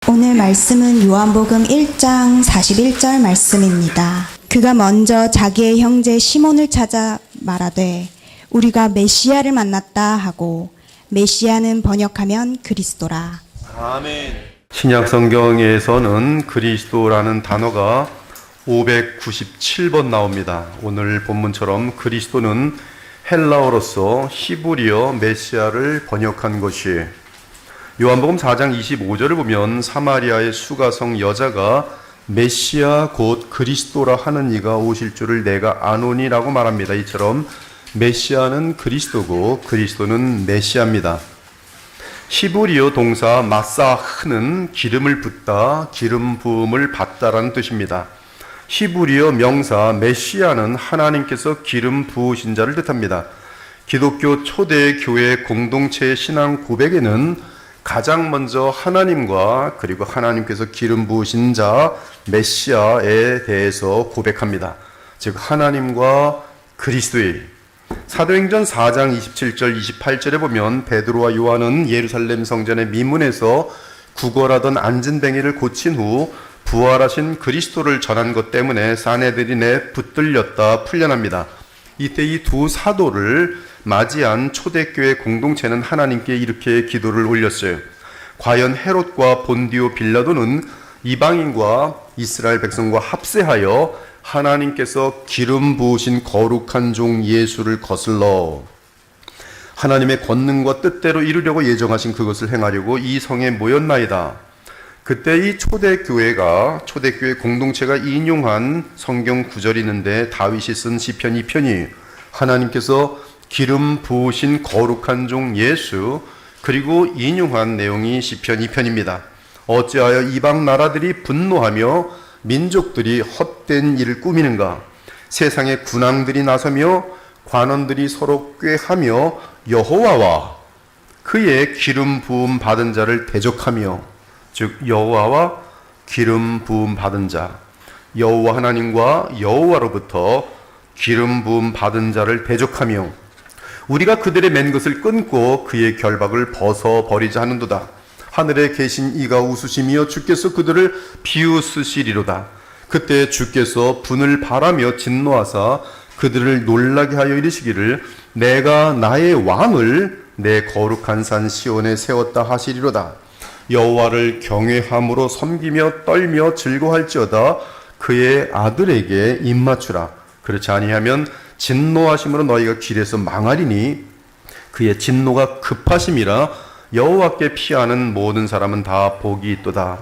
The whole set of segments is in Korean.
오늘 말씀은 요한복음 1장 41절 말씀입니다. 그가 먼저 자기의 형제 시몬을 찾아 말하되 우리가 메시아를 만났다 하고, 메시아는 번역하면 그리스도라. 아멘. 신약 성경에서는 그리스도라는 단어가 597번 나옵니다. 오늘 본문처럼 그리스도는 헬라어로서 히브리어 메시아를 번역한 것이에요. 요한복음 4장 25절을 보면 사마리아의 수가성 여자가 메시아 곧 그리스도라 하는 이가 오실 줄을 내가 아노니라고 말합니다. 이처럼 메시아는 그리스도고 그리스도는 메시아입니다. 히브리어 동사 마사흐는 기름을 붓다, 기름 부음을 받다라는 뜻입니다. 히브리어 명사 메시아는 하나님께서 기름 부으신 자를 뜻합니다. 기독교 초대 교회 공동체의 신앙 고백에는 가장 먼저 하나님과 그리고 하나님께서 기름 부으신 자 메시아에 대해서 고백합니다. 즉 하나님과 그리스도의 사도행전 4장 27절 28절에 보면 베드로와 요한은 예루살렘 성전의 미문에서 구걸하던 안진뱅이를 고친 후 부활하신 그리스도를 전한 것 때문에 사내들인에 붙들렸다 풀려납니다. 이때 이 두 사도를 맞이한 초대교회 공동체는 하나님께 이렇게 기도를 올렸어요. 과연 헤롯과 본디오 빌라도는 이방인과 이스라엘 백성과 합세하여 하나님께서 기름 부으신 거룩한 종 예수를 거슬러 하나님의 권능과 뜻대로 이루려고 예정하신 그것을 행하려고 이 성에 모였나이다. 그때 이 초대교회 공동체가 인용한 성경 구절이 있는데 다윗이 쓴 시편 2편이 하나님께서 기름 부으신 거룩한 종 예수, 그리고 인용한 내용이 시편 2편입니다. 어찌하여 이방 나라들이 분노하며 민족들이 헛된 일을 꾸미는가? 세상의 군왕들이 나서며 관원들이 서로 꾀하며 여호와와 그의 기름 부음 받은 자를 대적하며, 즉 여호와와 기름 부음 받은 자, 여호와 하나님과 여호와로부터 기름 부음 받은 자를 대적하며 우리가 그들의 맨 것을 끊고 그의 결박을 벗어버리자 하는도다. 하늘에 계신 이가 웃으시며 주께서 그들을 비웃으시리로다. 그때 주께서 분을 바라며 진노하사 그들을 놀라게 하여 이르시기를 내가 나의 왕을 내 거룩한 산 시온에 세웠다 하시리로다. 여호와를 경외함으로 섬기며 떨며 즐거워할지어다. 그의 아들에게 입맞추라. 그렇지 아니하면 진노하심으로 너희가 길에서 망하리니 그의 진노가 급하심이라 여호와께 피하는 모든 사람은 다 복이 있도다.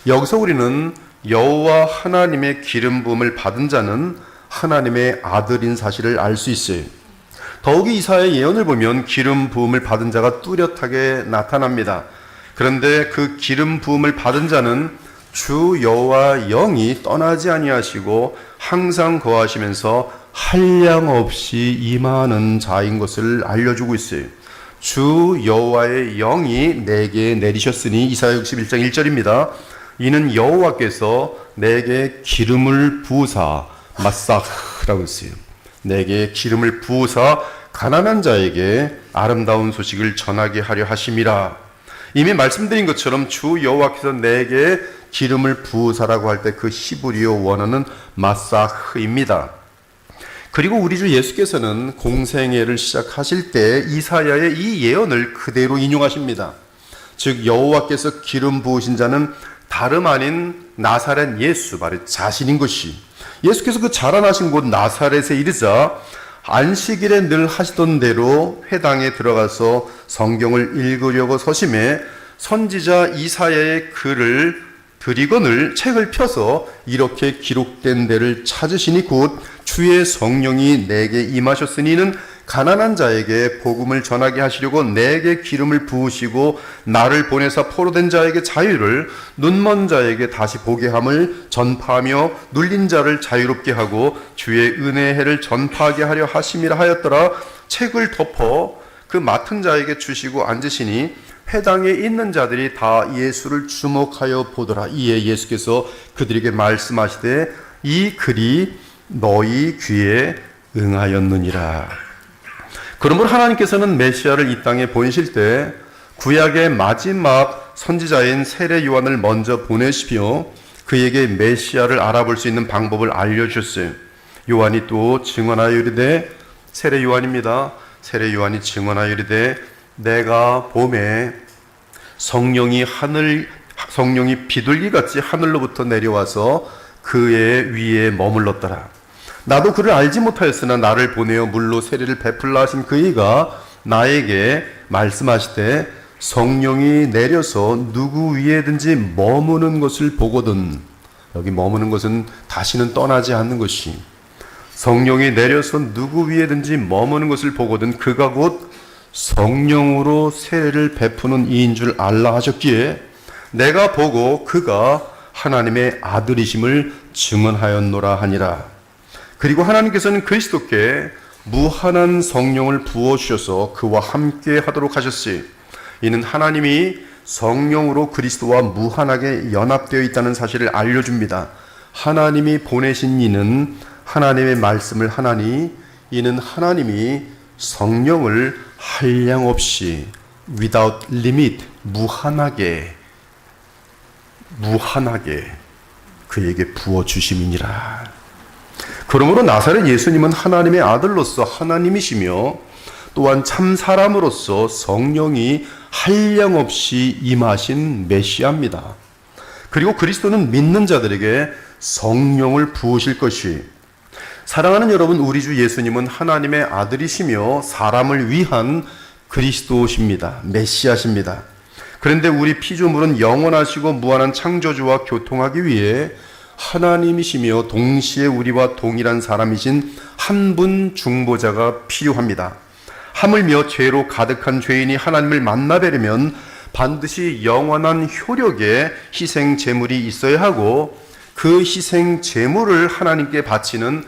여기서 우리는 여호와 하나님의 기름 부음을 받은 자는 하나님의 아들인 사실을 알 수 있어요. 더욱이 이사야의 예언을 보면 기름 부음을 받은 자가 뚜렷하게 나타납니다. 그런데 그 기름 부음을 받은 자는 주 여호와 영이 떠나지 아니하시고 항상 거하시면서 한량없이 임하는 자인 것을 알려주고 있어요. 주 여호와의 영이 내게 내리셨으니 이사야 61장 1절입니다. 이는 여호와께서 내게 기름을 부으사 마사흐라고 했어요. 내게 기름을 부으사 가난한 자에게 아름다운 소식을 전하게 하려 하심이라. 이미 말씀드린 것처럼 주 여호와께서 내게 기름을 부으사라고 할 때 그 히브리어 원어는 마사흐입니다. 그리고 우리 주 예수께서는 공생애를 시작하실 때 이사야의 이 예언을 그대로 인용하십니다. 즉 여호와께서 기름 부으신 자는 다름 아닌 나사렛 예수, 바로 자신인 것이, 예수께서 그 자라나신 곳 나사렛에 이르자 안식일에 늘 하시던 대로 회당에 들어가서 성경을 읽으려고 서심해 선지자 이사야의 글을 드리거늘 책을 펴서 이렇게 기록된 데를 찾으시니 곧 주의 성령이 내게 임하셨으니 이는 가난한 자에게 복음을 전하게 하시려고 내게 기름을 부으시고 나를 보내사 포로된 자에게 자유를, 눈먼 자에게 다시 보게 함을 전파하며 눌린 자를 자유롭게 하고 주의 은혜의 해를 전파하게 하려 하심이라 하였더라. 책을 덮어 그 맡은 자에게 주시고 앉으시니 회당에 있는 자들이 다 예수를 주목하여 보더라. 이에 예수께서 그들에게 말씀하시되 이 글이 너희 귀에 응하였느니라. 그러므로 하나님께서는 메시아를 이 땅에 보내실 때 구약의 마지막 선지자인 세례 요한을 먼저 보내시며 그에게 메시아를 알아볼 수 있는 방법을 알려주셨어요. 요한이 또 증언하여 이르되, 세례 요한입니다. 세례 요한이 증언하여 이르되, 내가 봄에 성령이 비둘기같이 하늘로부터 내려와서 그의 위에 머물렀더라. 나도 그를 알지 못하였으나 나를 보내어 물로 세례를 베풀라 하신 그이가 나에게 말씀하시되, 성령이 내려서 누구 위에든지 머무는 것을 보거든. 여기 머무는 것은 다시는 떠나지 않는 것이, 성령이 내려서 누구 위에든지 머무는 것을 보거든 그가 곧 성령으로 세례를 베푸는 이인 줄 알라 하셨기에 내가 보고 그가 하나님의 아들이심을 증언하였노라 하니라. 그리고 하나님께서는 그리스도께 무한한 성령을 부어주셔서 그와 함께 하도록 하셨으니 이는 하나님이 성령으로 그리스도와 무한하게 연합되어 있다는 사실을 알려줍니다. 하나님이 보내신 이는 하나님의 말씀을 하나니 이는 하나님이 성령을 한량없이 without limit 무한하게 그에게 부어주심이니라. 그러므로 나사렛 예수님은 하나님의 아들로서 하나님이시며 또한 참 사람으로서 성령이 한량없이 임하신 메시아입니다. 그리고 그리스도는 믿는 자들에게 성령을 부으실 것이, 사랑하는 여러분, 우리 주 예수님은 하나님의 아들이시며 사람을 위한 그리스도십니다. 메시아십니다. 그런데 우리 피조물은 영원하시고 무한한 창조주와 교통하기 위해 하나님이시며 동시에 우리와 동일한 사람이신 한 분 중보자가 필요합니다. 하물며 죄로 가득한 죄인이 하나님을 만나 뵈려면 반드시 영원한 효력의 희생 제물이 있어야 하고, 그 희생 제물을 하나님께 바치는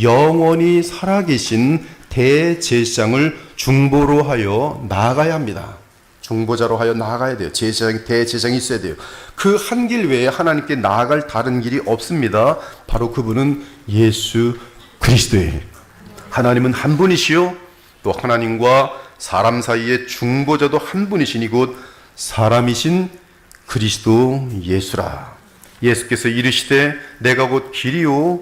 영원히 살아계신 대제사장을 중보로 하여 나아가야 합니다. 중보자로 하여 나아가야 돼요. 대제사장이 있어야 돼요. 그 한 길 외에 하나님께 나아갈 다른 길이 없습니다. 바로 그분은 예수 그리스도예요. 하나님은 한 분이시요 또 하나님과 사람 사이의 중보자도 한 분이시니 곧 사람이신 그리스도 예수라. 예수께서 이르시되 내가 곧 길이요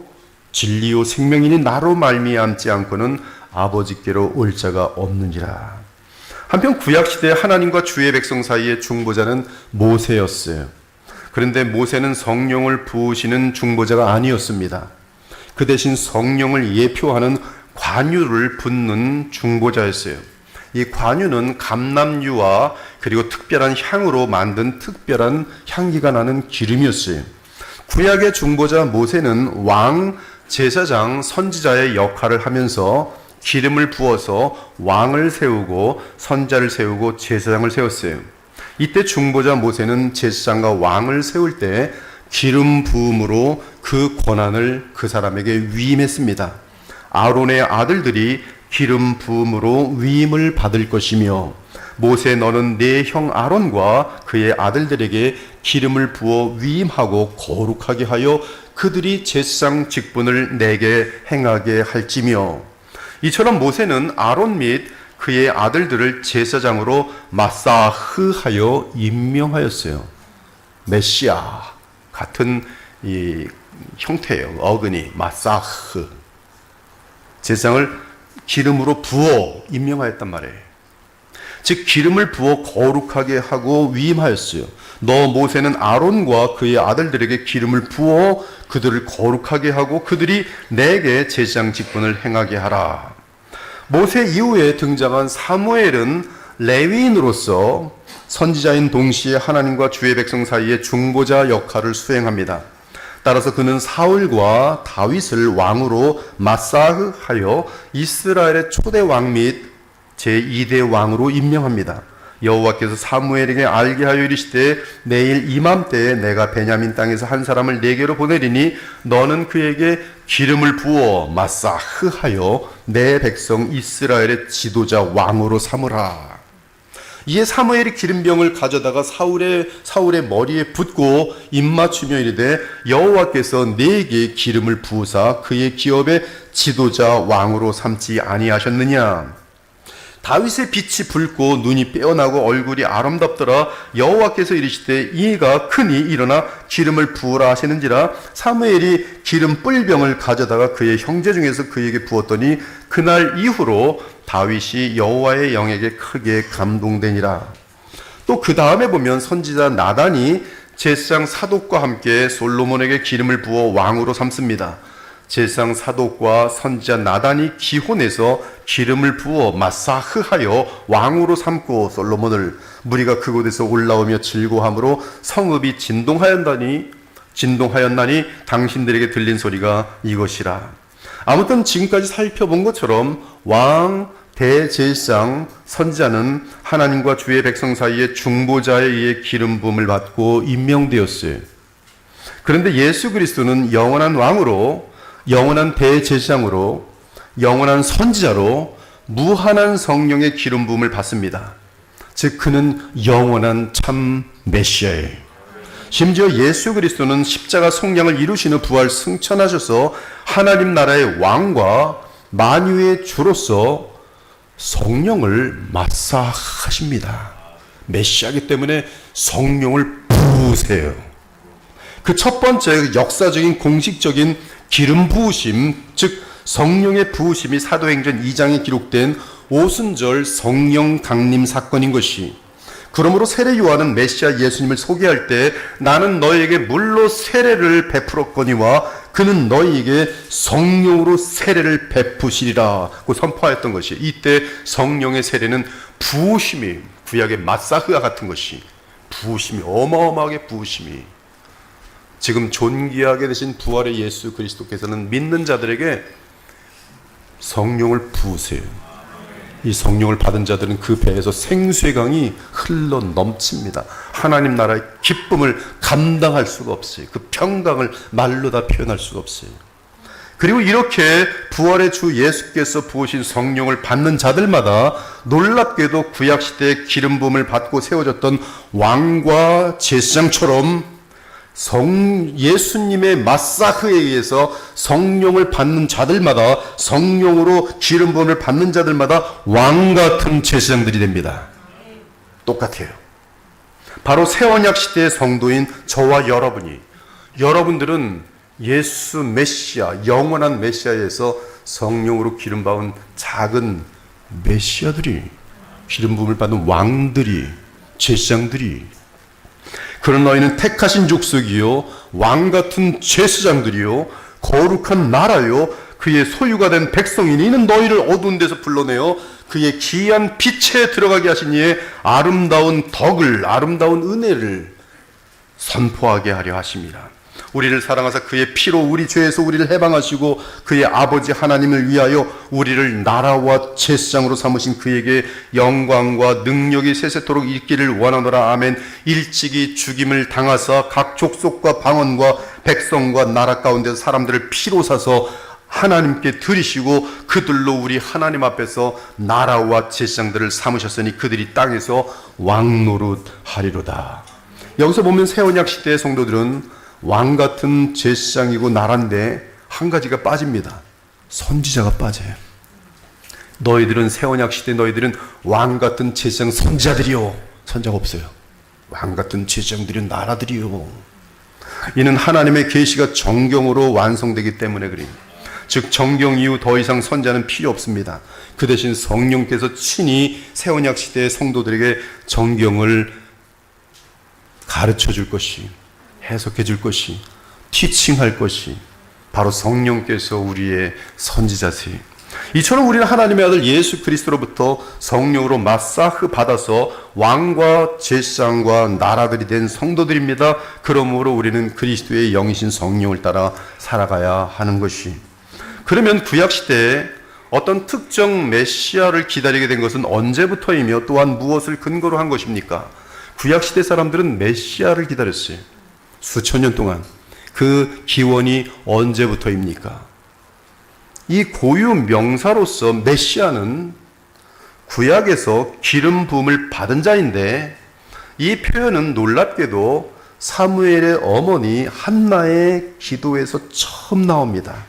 진리요 생명이니 나로 말미암지 않고는 아버지께로 올 자가 없느니라. 한편 구약시대에 하나님과 주의 백성 사이의 중보자는 모세였어요. 그런데 모세는 성령을 부으시는 중보자가 아니었습니다. 그 대신 성령을 예표하는 관유를 붓는 중보자였어요. 이 관유는 감람유와 그리고 특별한 향으로 만든 특별한 향기가 나는 기름이었어요. 구약의 중보자 모세는 왕, 제사장, 선지자의 역할을 하면서 기름을 부어서 왕을 세우고 선자를 세우고 제사장을 세웠어요. 이때 중보자 모세는 제사장과 왕을 세울 때 기름 부음으로 그 권한을 그 사람에게 위임했습니다. 아론의 아들들이 기름 부음으로 위임을 받을 것이며, 모세 너는 네 형 아론과 그의 아들들에게 기름을 부어 위임하고 거룩하게 하여 그들이 제사장 직분을 내게 행하게 할지며, 이처럼 모세는 아론 및 그의 아들들을 제사장으로 마사흐하여 임명하였어요. 메시아 같은 이 형태예요. 어근이 마사흐. 제사장을 기름으로 부어 임명하였단 말이에요. 즉 기름을 부어 거룩하게 하고 위임하였어요. 너 모세는 아론과 그의 아들들에게 기름을 부어 그들을 거룩하게 하고 그들이 내게 제사장 직분을 행하게 하라. 모세 이후에 등장한 사무엘은 레위인으로서 선지자인 동시에 하나님과 주의 백성 사이의 중보자 역할을 수행합니다. 따라서 그는 사울과 다윗을 왕으로 마사흐하여 이스라엘의 초대 왕 및 제2대 왕으로 임명합니다. 여호와께서 사무엘에게 알게 하여 이르시되 내일 이맘때에 내가 베냐민 땅에서 한 사람을 내게로 보내리니 너는 그에게 기름을 부어 마사흐하여 내 백성 이스라엘의 지도자 왕으로 삼으라. 이에 사무엘이 기름병을 가져다가 사울의 머리에 붓고 입맞추며 이르되 여호와께서 내게 기름을 부으사 그의 기업의 지도자 왕으로 삼지 아니하셨느냐. 다윗의 빛이 붉고 눈이 빼어나고 얼굴이 아름답더라. 여호와께서 이르시되 이가 크니 일어나 기름을 부으라 하시는지라. 사무엘이 기름 뿔병을 가져다가 그의 형제 중에서 그에게 부었더니 그날 이후로 다윗이 여호와의 영에게 크게 감동되니라. 또 그 다음에 보면 선지자 나단이 제사장 사독과 함께 솔로몬에게 기름을 부어 왕으로 삼습니다. 제사장 사독과 선지자 나단이 기혼해서 기름을 부어 마사흐하여 왕으로 삼고 솔로몬을, 무리가 그곳에서 올라오며 즐거워함으로 성읍이 진동하였나니 당신들에게 들린 소리가 이것이라. 아무튼 지금까지 살펴본 것처럼 왕, 대제사장, 선지자는 하나님과 주의 백성 사이에 중보자에 의해 기름 부음을 받고 임명되었어요. 그런데 예수 그리스도는 영원한 왕으로, 영원한 대제사장으로, 영원한 선지자로 무한한 성령의 기름 부음을 받습니다. 즉 그는 영원한 참 메시아예요. 심지어 예수 그리스도는 십자가 속량을 이루신 후 부활 승천하셔서 하나님 나라의 왕과 만유의 주로서 성령을 마사하십니다. 메시아이기 때문에 성령을 부으세요. 그 첫 번째 역사적인 공식적인 기름 부으심, 즉 성령의 부으심이 사도행전 2장에 기록된 오순절 성령 강림 사건인 것이, 그러므로 세례 요한은 메시아 예수님을 소개할 때 나는 너희에게 물로 세례를 베풀었거니와 그는 너희에게 성령으로 세례를 베푸시리라고 선포하였던 것이, 이때 성령의 세례는 부으심이, 구약의 마사흐와 같은 것이, 부으심이, 어마어마하게 부으심이, 지금 존귀하게 되신 부활의 예수 그리스도께서는 믿는 자들에게 성령을 부으세요. 이 성령을 받은 자들은 그 배에서 생수의 강이 흘러 넘칩니다. 하나님 나라의 기쁨을 감당할 수가 없어요. 그 평강을 말로 다 표현할 수가 없어요. 그리고 이렇게 부활의 주 예수께서 부으신 성령을 받는 자들마다 놀랍게도 구약시대에 기름 부음을 받고 세워졌던 왕과 제사장처럼 예수님의 마사흐에 의해서 성령을 받는 자들마다, 성령으로 기름 부음을 받는 자들마다 왕같은 제사장들이 됩니다. 똑같아요. 바로 새 언약 시대의 성도인 저와 여러분들은 예수 메시아, 영원한 메시아에서 성령으로 기름 받은 작은 메시아들이, 기름 부음을 받은 왕들이, 제사장들이, 그런 너희는 택하신 족속이요 왕같은 제사장들이요 거룩한 나라요 그의 소유가 된 백성이니, 이는 너희를 어두운 데서 불러내어 그의 기이한 빛에 들어가게 하신 이의 아름다운 덕을, 아름다운 은혜를 선포하게 하려 하심이라. 우리를 사랑하사 그의 피로 우리 죄에서 우리를 해방하시고 그의 아버지 하나님을 위하여 우리를 나라와 제사장으로 삼으신 그에게 영광과 능력이 세세토록 있기를 원하노라. 아멘. 일찍이 죽임을 당하사 각 족속과 방언과 백성과 나라 가운데서 사람들을 피로 사서 하나님께 드리시고 그들로 우리 하나님 앞에서 나라와 제사장들을 삼으셨으니 그들이 땅에서 왕노릇 하리로다. 여기서 보면 새 언약 시대의 성도들은 왕같은 제사장이고 나라인데 한 가지가 빠집니다. 선지자가 빠져요. 너희들은 새 언약 시대, 너희들은 왕같은 제사장 선지자들이요. 선지자가 없어요. 왕같은 제사장들이요, 나라들이요. 이는 하나님의 계시가 정경으로 완성되기 때문에 그립니다. 즉 정경 이후 더 이상 선지자는 필요 없습니다. 그 대신 성령께서 친히 새 언약 시대의 성도들에게 정경을 가르쳐 줄 것이, 해석해 줄 것이, 티칭할 것이 바로 성령께서 우리의 선지자세요. 이처럼 우리는 하나님의 아들 예수 그리스도로부터 성령으로 마사흐 받아서 왕과 제사장과 나라들이 된 성도들입니다. 그러므로 우리는 그리스도의 영이신 성령을 따라 살아가야 하는 것이. 그러면 구약시대에 어떤 특정 메시아를 기다리게 된 것은 언제부터이며 또한 무엇을 근거로 한 것입니까? 구약시대 사람들은 메시아를 기다렸어요. 수천 년 동안. 그 기원이 언제부터입니까? 이 고유 명사로서 메시아는 구약에서 기름 부음을 받은 자인데, 이 표현은 놀랍게도 사무엘의 어머니 한나의 기도에서 처음 나옵니다.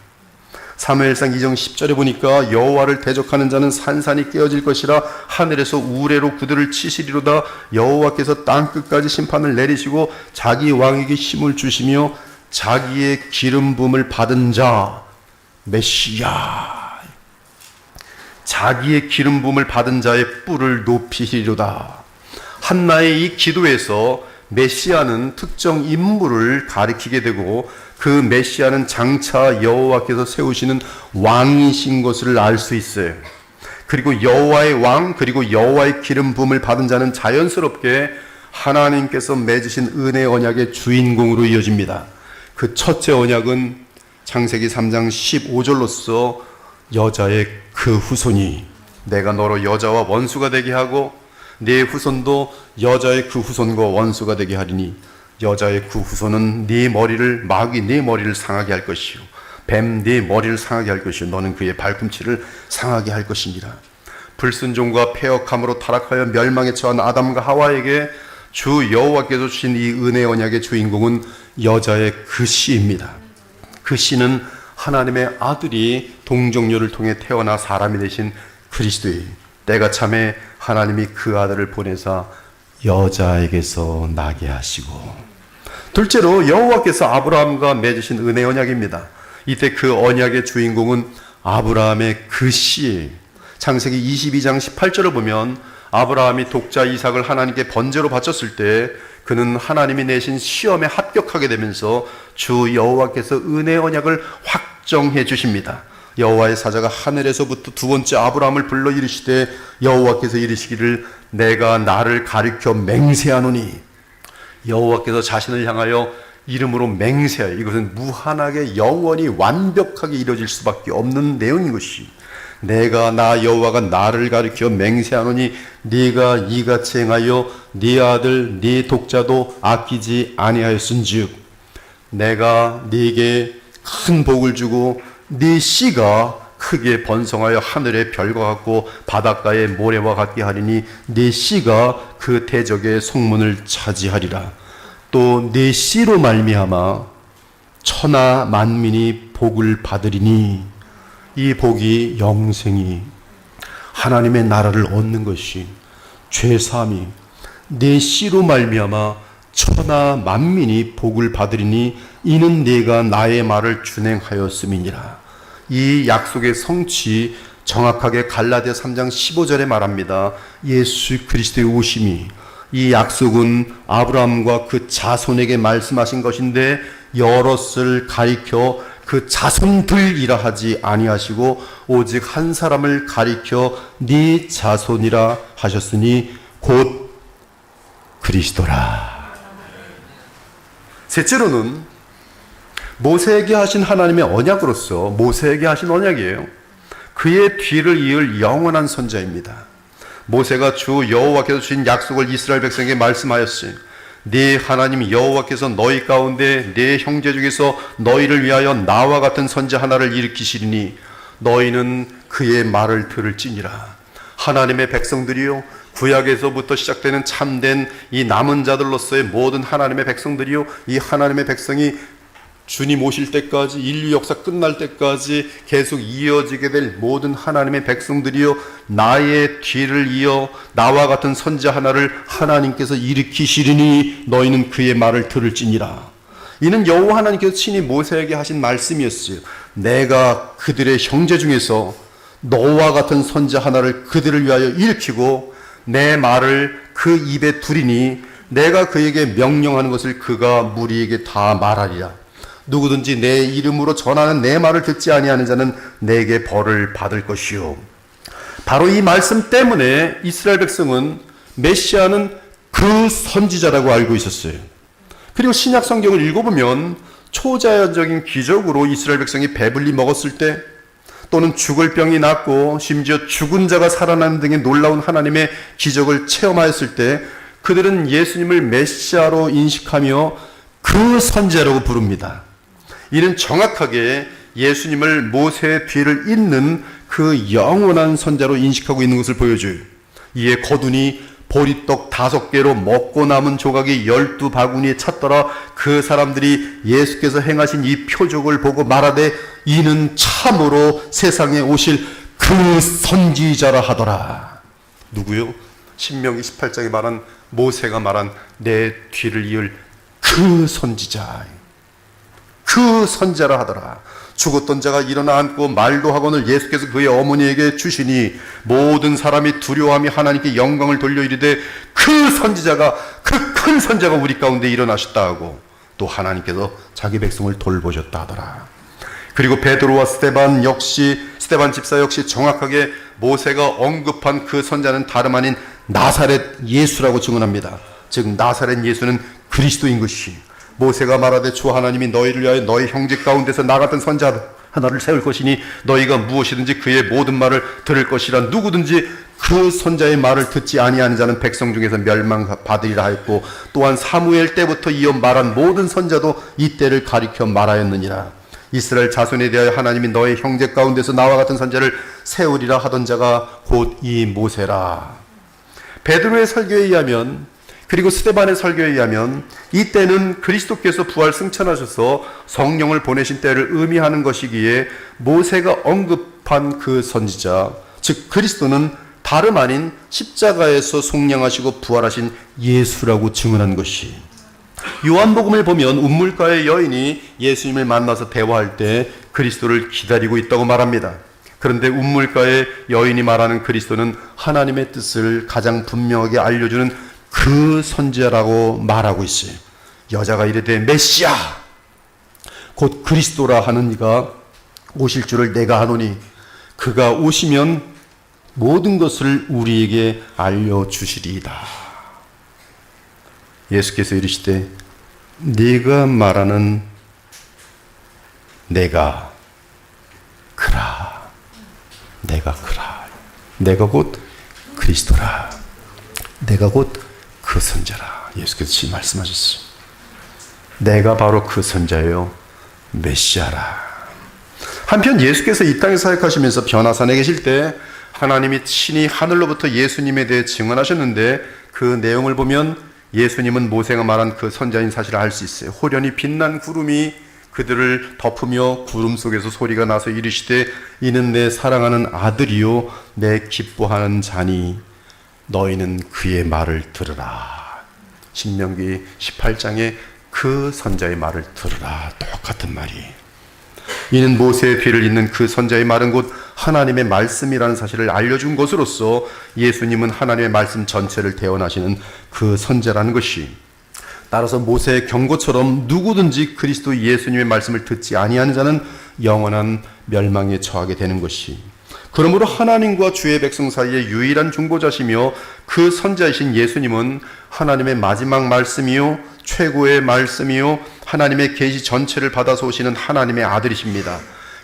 사무엘상 2장 10절에 보니까 여호와를 대적하는 자는 산산이 깨어질 것이라 하늘에서 우레로 그들을 치시리로다. 여호와께서 땅끝까지 심판을 내리시고 자기 왕에게 힘을 주시며 자기의 기름 부음을 받은 자 메시아, 자기의 기름 부음을 받은 자의 뿔을 높이시리로다. 한나의 이 기도에서 메시아는 특정 인물을 가리키게 되고 그 메시아는 장차 여호와께서 세우시는 왕이신 것을 알 수 있어요. 그리고 여호와의 왕, 그리고 여호와의 기름 부음을 받은 자는 자연스럽게 하나님께서 맺으신 은혜 언약의 주인공으로 이어집니다. 그 첫째 언약은 창세기 3장 15절로서 여자의 그 후손이 내가 너로 여자와 원수가 되게 하고 네 후손도 여자의 그 후손과 원수가 되게 하리니 여자의 그 후손은 네 머리를, 마귀 네 머리를 상하게 할 것이요 뱀 네 머리를 상하게 할 것이요 너는 그의 발꿈치를 상하게 할 것이니라. 불순종과 패역함으로 타락하여 멸망에 처한 아담과 하와에게 주 여호와께서 주신 이 은혜 언약의 주인공은 여자의 그 씨입니다. 그 씨는 하나님의 아들이 동정녀를 통해 태어나 사람이 되신 그리스도의 때가 참에 하나님이 그 아들을 보내사 여자에게서 나게 하시고, 둘째로 여호와께서 아브라함과 맺으신 은혜 언약입니다. 이때 그 언약의 주인공은 아브라함의 그 씨. 창세기 22장 18절을 보면 아브라함이 독자 이삭을 하나님께 번제로 바쳤을 때 그는 하나님이 내신 시험에 합격하게 되면서 주 여호와께서 은혜 언약을 확정해 주십니다. 여호와의 사자가 하늘에서부터 두 번째 아브라함을 불러 이르시되 여호와께서 이르시기를 내가 나를 가리켜 맹세하노니, 여호와께서 자신을 향하여 이름으로 맹세하여, 이것은 무한하게 영원히 완벽하게 이루어질 수밖에 없는 내용인 것이, 내가 나 여호와가 나를 가리켜 맹세하노니 네가 이같이 행하여 네 아들 네 독자도 아끼지 아니하였은즉 내가 네게 큰 복을 주고 네 씨가 크게 번성하여 하늘의 별과 같고 바닷가의 모래와 같게 하리니 네 씨가 그 대적의 성문을 차지하리라. 또 네 씨로 말미암아 천하 만민이 복을 받으리니, 이 복이 영생이 하나님의 나라를 얻는 것이, 죄사함이 네 씨로 말미암아 천하 만민이 복을 받으리니 이는 네가 나의 말을 준행하였음이니라. 이 약속의 성취 정확하게 갈라디아 3장 15절에 말합니다. 예수 그리스도의 오심이, 이 약속은 아브라함과 그 자손에게 말씀하신 것인데 여럿을 가리켜 그 자손들이라 하지 아니하시고 오직 한 사람을 가리켜 네 자손이라 하셨으니 곧 그리스도라. 셋째로는 모세에게 하신 하나님의 언약으로서, 모세에게 하신 언약이에요. 그의 뒤를 이을 영원한 선자입니다. 모세가 주 여호와께서 주신 약속을 이스라엘 백성에게 말씀하였으니 네 하나님 여호와께서 너희 가운데 네 형제 중에서 너희를 위하여 나와 같은 선자 하나를 일으키시리니 너희는 그의 말을 들을지니라. 하나님의 백성들이요, 구약에서부터 시작되는 참된 이 남은 자들로서의 모든 하나님의 백성들이요, 이 하나님의 백성이 주님 오실 때까지, 인류 역사 끝날 때까지 계속 이어지게 될 모든 하나님의 백성들이요, 나의 뒤를 이어 나와 같은 선자 하나를 하나님께서 일으키시리니 너희는 그의 말을 들을지니라. 이는 여호와 하나님께서 친히 모세에게 하신 말씀이었어요. 내가 그들의 형제 중에서 너와 같은 선자 하나를 그들을 위하여 일으키고 내 말을 그 입에 두리니 내가 그에게 명령하는 것을 그가 무리에게 다 말하리라. 누구든지 내 이름으로 전하는 내 말을 듣지 아니하는 자는 내게 벌을 받을 것이요. 바로 이 말씀 때문에 이스라엘 백성은 메시아는 그 선지자라고 알고 있었어요. 그리고 신약 성경을 읽어보면 초자연적인 기적으로 이스라엘 백성이 배불리 먹었을 때, 또는 죽을 병이 낫고 심지어 죽은 자가 살아나는 등의 놀라운 하나님의 기적을 체험하였을 때 그들은 예수님을 메시아로 인식하며 그 선지자라고 부릅니다. 이는 정확하게 예수님을 모세의 뒤를 잇는 그 영원한 선자로 인식하고 있는 것을 보여줘요. 이에 거두니 보리떡 5개로 먹고 남은 조각이 12바구니에 찼더라. 그 사람들이 예수께서 행하신 이 표적을 보고 말하되 이는 참으로 세상에 오실 그 선지자라 하더라. 누구요? 신명기 18장에 말한 모세가 말한 내 뒤를 이을 그 선지자, 그 선지자라 하더라. 죽었던 자가 일어나 앉고 말도 하거늘 예수께서 그의 어머니에게 주시니 모든 사람이 두려워하며 하나님께 영광을 돌려 이르되 그 선지자가, 그 큰 선지자가 우리 가운데 일어나셨다 하고 또 하나님께서 자기 백성을 돌보셨다 하더라. 그리고 베드로와 스데반 집사 역시 정확하게 모세가 언급한 그 선자는 다름 아닌 나사렛 예수라고 증언합니다. 즉 나사렛 예수는 그리스도인 것이, 모세가 말하되 주 하나님이 너희를 위하여 너희 형제 가운데서 나 같은 선자 하나를 세울 것이니 너희가 무엇이든지 그의 모든 말을 들을 것이라. 누구든지 그 선자의 말을 듣지 아니하는 자는 백성 중에서 멸망받으리라 하였고 또한 사무엘 때부터 이어 말한 모든 선자도 이때를 가리켜 말하였느니라. 이스라엘 자손에 대하여 하나님이 너희 형제 가운데서 나와 같은 선자를 세우리라 하던 자가 곧 이 모세라. 베드로의 설교에 의하면, 그리고 스데반의 설교에 의하면 이때는 그리스도께서 부활 승천하셔서 성령을 보내신 때를 의미하는 것이기에 모세가 언급한 그 선지자, 즉 그리스도는 다름 아닌 십자가에서 속량하시고 부활하신 예수라고 증언한 것이, 요한복음을 보면 운물가의 여인이 예수님을 만나서 대화할 때 그리스도를 기다리고 있다고 말합니다. 그런데 운물가의 여인이 말하는 그리스도는 하나님의 뜻을 가장 분명하게 알려주는 그 선지자라고 말하고 있어요. 여자가 이르되 메시아 곧 그리스도라 하는 이가 오실 줄을 내가 아노니 그가 오시면 모든 것을 우리에게 알려주시리이다. 예수께서 이르시되 네가 말하는 내가 그라, 내가 그라, 내가 곧 그리스도라, 내가 곧 그 선자라. 예수께서 말씀하셨어요. 내가 바로 그 선자예요, 메시아라. 한편 예수께서 이 땅에 사역하시면서 변화산에 계실 때 하나님이 친히 하늘로부터 예수님에 대해 증언하셨는데 그 내용을 보면 예수님은 모세가 말한 그 선자인 사실을 알 수 있어요. 호련히 빛난 구름이 그들을 덮으며 구름 속에서 소리가 나서 이르시되 이는 내 사랑하는 아들이요 내 기뻐하는 자니 너희는 그의 말을 들으라. 신명기 18장에 그 선자의 말을 들으라. 똑같은 말이. 이는 모세의 뒤를 잇는 그 선자의 말은 곧 하나님의 말씀이라는 사실을 알려준 것으로서 예수님은 하나님의 말씀 전체를 대언하시는 그 선자라는 것이, 따라서 모세의 경고처럼 누구든지 그리스도 예수님의 말씀을 듣지 아니하는 자는 영원한 멸망에 처하게 되는 것이, 그러므로 하나님과 주의 백성 사이의 유일한 중보자시며 그 선자이신 예수님은 하나님의 마지막 말씀이요 최고의 말씀이요 하나님의 계시 전체를 받아서 오시는 하나님의 아들이십니다.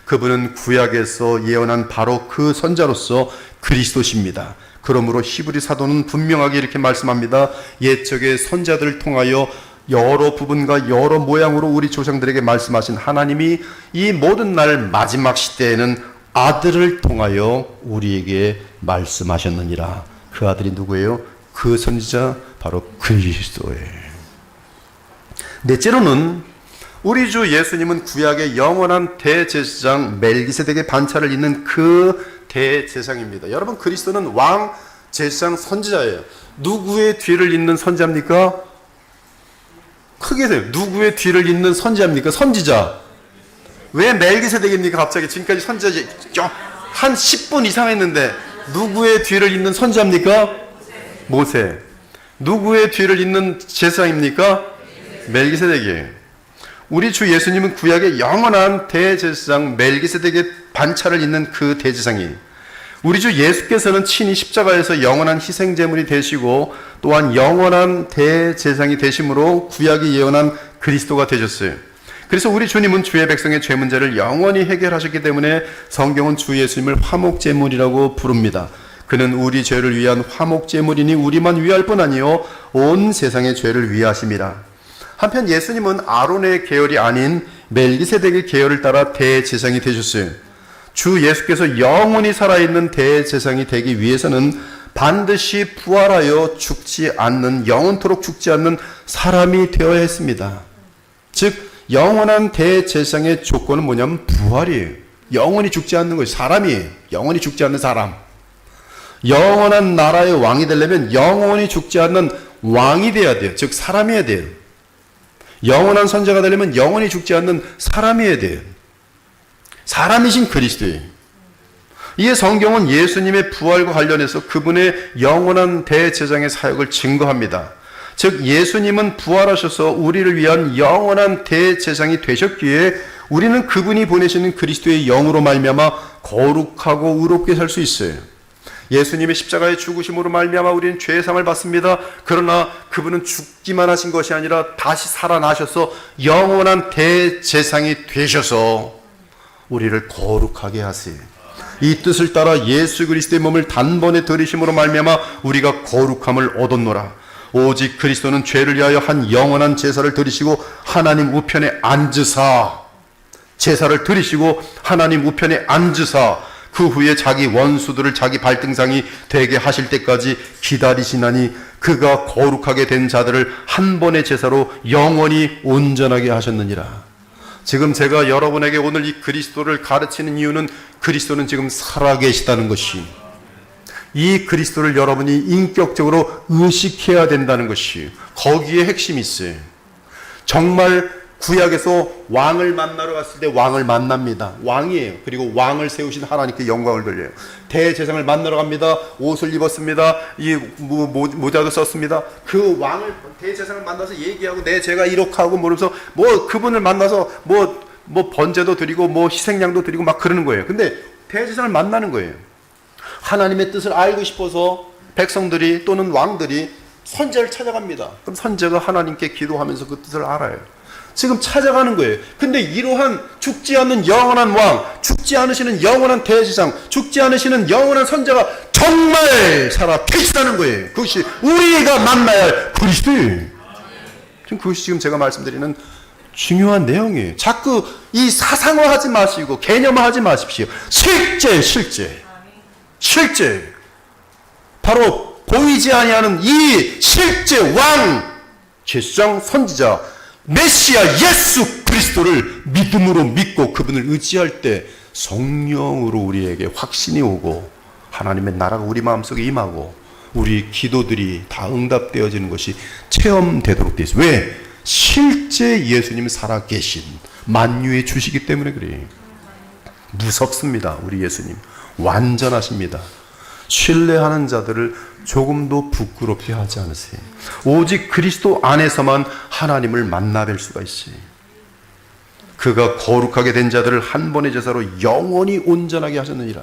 그분은 구약에서 예언한 바로 그 선자로서 그리스도십니다. 그러므로 히브리 사도는 분명하게 이렇게 말씀합니다. 옛적의 선자들을 통하여 여러 부분과 여러 모양으로 우리 조상들에게 말씀하신 하나님이 이 모든 날 마지막 시대에는 아들을 통하여 우리에게 말씀하셨느니라. 그 아들이 누구예요? 그 선지자 바로 그리스도예요. 넷째로는 우리 주 예수님은 구약의 영원한 대제사장 멜기세덱의 반차를 잇는 그 대제사장입니다. 여러분, 그리스도는 왕, 제사장, 선지자예요. 누구의 뒤를 잇는 선지자입니까? 크게 세요. 누구의 뒤를 잇는 선지자입니까? 선지자. 왜 멜기세덱입니까? 갑자기 지금까지 선지자 한 10분 이상 했는데 누구의 뒤를 잇는 선지자입니까? 모세. 누구의 뒤를 잇는 제사장입니까? 멜기세덱이에요. 우리 주 예수님은 구약의 영원한 대제사장 멜기세덱의 반차를 잇는 그 대제사장이에요. 우리 주 예수께서는 친히 십자가에서 영원한 희생제물이 되시고 또한 영원한 대제사장이 되심으로 구약이 예언한 그리스도가 되셨어요. 그래서 우리 주님은 주의 백성의 죄 문제를 영원히 해결하셨기 때문에 성경은 주 예수님을 화목제물이라고 부릅니다. 그는 우리 죄를 위한 화목제물이니 우리만 위할 뿐 아니요 온 세상의 죄를 위하심이라. 한편 예수님은 아론의 계열이 아닌 멜기세덱의 계열을 따라 대제사장이 되셨어요. 주 예수께서 영원히 살아있는 대제사장이 되기 위해서는 반드시 부활하여 죽지 않는, 영원토록 죽지 않는 사람이 되어야 했습니다. 즉 영원한 대제사장의 조건은 뭐냐면 부활이에요. 영원히 죽지 않는 것이 사람이에요. 영원히 죽지 않는 사람. 영원한 나라의 왕이 되려면 영원히 죽지 않는 왕이 돼야 돼요. 즉 사람이어야 돼요. 영원한 선지자가 되려면 영원히 죽지 않는 사람이어야 돼요. 사람이신 그리스도예요. 이에 성경은 예수님의 부활과 관련해서 그분의 영원한 대제사장의 사역을 증거합니다. 즉 예수님은 부활하셔서 우리를 위한 영원한 대제사장이 되셨기에 우리는 그분이 보내시는 그리스도의 영으로 말미암아 거룩하고 의롭게 살 수 있어요. 예수님의 십자가의 죽으심으로 말미암아 우리는 죄상을 받습니다. 그러나 그분은 죽기만 하신 것이 아니라 다시 살아나셔서 영원한 대제사장이 되셔서 우리를 거룩하게 하세요. 이 뜻을 따라 예수 그리스도의 몸을 단번에 들이심으로 말미암아 우리가 거룩함을 얻었노라. 오직 그리스도는 죄를 위하여 한 영원한 제사를 드리시고 하나님 우편에 앉으사, 제사를 드리시고 하나님 우편에 앉으사 그 후에 자기 원수들을 자기 발등상이 되게 하실 때까지 기다리시나니 그가 거룩하게 된 자들을 한 번의 제사로 영원히 온전하게 하셨느니라. 지금 제가 여러분에게 오늘 이 그리스도를 가르치는 이유는 그리스도는 지금 살아계시다는 것이, 이 그리스도를 여러분이 인격적으로 의식해야 된다는 것이, 거기에 핵심이 있어요. 정말 구약에서 왕을 만나러 갔을 때 왕을 만납니다. 왕이에요. 그리고 왕을 세우신 하나님께 영광을 돌려요. 대제사장을 만나러 갑니다. 옷을 입었습니다. 이 모자도 썼습니다. 그 왕을, 대제사장을 만나서 얘기하고 내 죄가 이렇게 하고 모르면서 그분을 만나서 번제도 드리고 희생양도 드리고 막 그러는 거예요. 근데 대제사장을 만나는 거예요. 하나님의 뜻을 알고 싶어서 백성들이 또는 왕들이 선제를 찾아갑니다. 그럼 선제가 하나님께 기도하면서 그 뜻을 알아요. 지금 찾아가는 거예요. 근데 이러한 죽지 않는 영원한 왕, 죽지 않으시는 영원한 대제사장, 죽지 않으시는 영원한 선제가 정말 살아 계시다는 거예요. 그것이 우리가 만나야 할 그리스도예요. 그것이 지금 제가 말씀드리는 중요한 내용이에요. 자꾸 이 사상화하지 마시고 개념화하지 마십시오. 실제 바로 보이지 아니하는 이 실제 왕, 제사장, 선지자, 메시아 예수 그리스도를 믿음으로 믿고 그분을 의지할 때 성령으로 우리에게 확신이 오고 하나님의 나라가 우리 마음속에 임하고 우리 기도들이 다 응답되어지는 것이 체험되도록 되어 있어요. 왜? 실제 예수님이 살아계신 만유의 주시기 때문에 그래요. 무섭습니다. 우리 예수님 완전하십니다. 신뢰하는 자들을 조금도 부끄럽게 하지 않으세요. 오직 그리스도 안에서만 하나님을 만나뵐 수가 있어요. 그가 거룩하게 된 자들을 한 번의 제사로 영원히 온전하게 하셨느니라.